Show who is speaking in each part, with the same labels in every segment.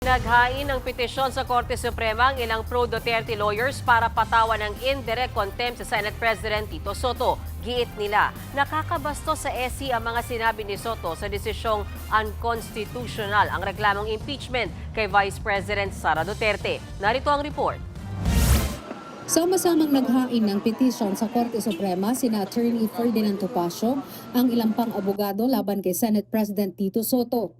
Speaker 1: Naghain ng petisyon sa Korte Suprema ang ilang pro-Duterte lawyers para patawan ng indirect contempt sa Senate President Tito Soto. Giit nila, nakakabastos sa SC ang mga sinabi ni Soto sa desisyong unconstitutional ang reklamong impeachment kay Vice President Sara Duterte. Narito ang report.
Speaker 2: Sama-samang naghain ng petisyon sa Korte Suprema sina Attorney Ferdinand Topacio, ang ilang pang-abogado laban kay Senate President Tito Soto.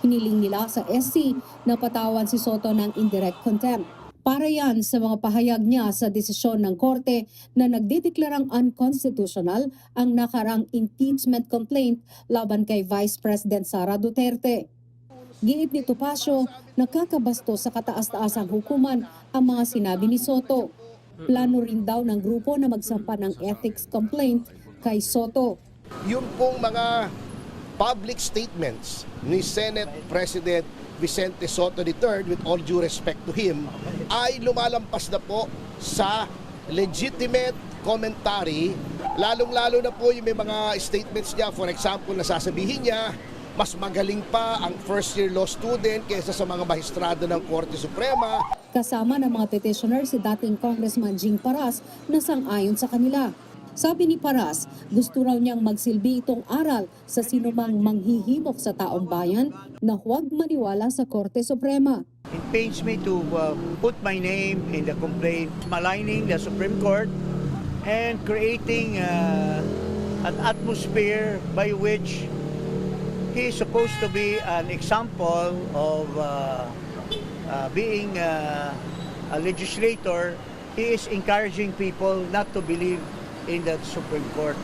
Speaker 2: Hiniling nila sa SC na patawan si Soto ng indirect contempt. Para yan sa mga pahayag niya sa desisyon ng Korte na nagdedeklarang unconstitutional ang nakarang impeachment complaint laban kay Vice President Sara Duterte. Giit ni Topacio, nakakabastos sa kataas-taasang hukuman ang mga sinabi ni Soto. Plano rin daw ng grupo na magsampa ng ethics complaint kay Soto.
Speaker 3: Yung pong mga public statements ni Senate President Vicente Soto III, with all due respect to him, ay lumalampas na po sa legitimate commentary, lalong-lalo na po yung may mga statements niya. For example, nasasabihin niya, mas magaling pa ang first-year law student kaysa sa mga mahistrado ng Korte Suprema.
Speaker 2: Kasama ng mga petitioner si dating Congressman Jing Paras na sang-ayon sa kanila. Sabi ni Paras, gusto raw niyang magsilbi itong aral sa sinumang manghihimok sa taong bayan na huwag maniwala sa Korte Suprema.
Speaker 4: It pains me to put my name in the complaint, maligning the Supreme Court and creating an atmosphere by which he is supposed to be an example of being a legislator. He is encouraging people not to believe in the Supreme Court.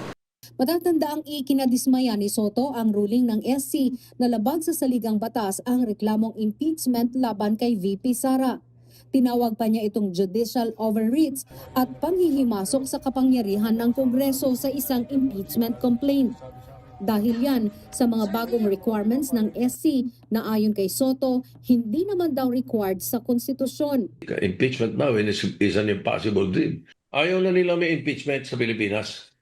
Speaker 2: Matatanda ang ikinadismaya ni Soto ang ruling ng SC na labag sa saligang batas ang reklamong impeachment laban kay VP Sara. Tinawag pa niya itong judicial overreach at panghihimasok sa kapangyarihan ng Kongreso sa isang impeachment complaint. Dahil yan sa mga bagong requirements ng SC na ayon kay Soto, hindi naman daw required sa konstitusyon.
Speaker 5: Impeachment now is an impossible dream. Ayaw na nila may impeachment sa Pilipinas.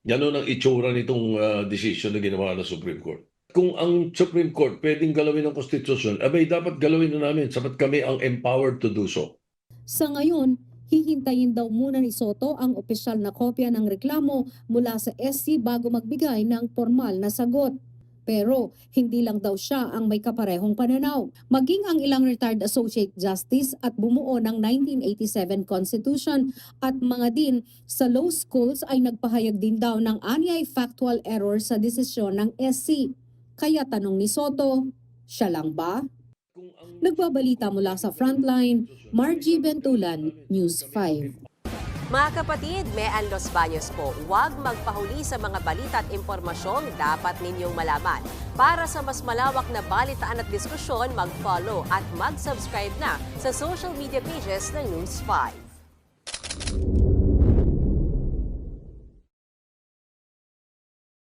Speaker 5: Ganun ang itsura nitong decision na ginawa ng Supreme Court. Kung ang Supreme Court pwedeng galawin ng konstitusyon, abay dapat galawin na namin sapat kami ang empowered to do so.
Speaker 2: Sa ngayon, hihintayin daw muna ni Soto ang opisyal na kopya ng reklamo mula sa SC bago magbigay ng formal na sagot. Pero hindi lang daw siya ang may kaparehong pananaw. Maging ang ilang retired associate justice at bumuo ng 1987 Constitution at mga din sa law schools ay nagpahayag din daw ng anyay factual error sa desisyon ng SC. Kaya tanong ni Soto, siya lang ba? Nagbabalita mula sa Frontline, Margie Bentulan, News 5.
Speaker 1: Mga kapatid, Mean Los Baños po, huwag magpahuli sa mga balita at impormasyong dapat ninyong malaman. Para sa mas malawak na balitaan at diskusyon, mag-follow at mag-subscribe na sa social media pages ng News 5.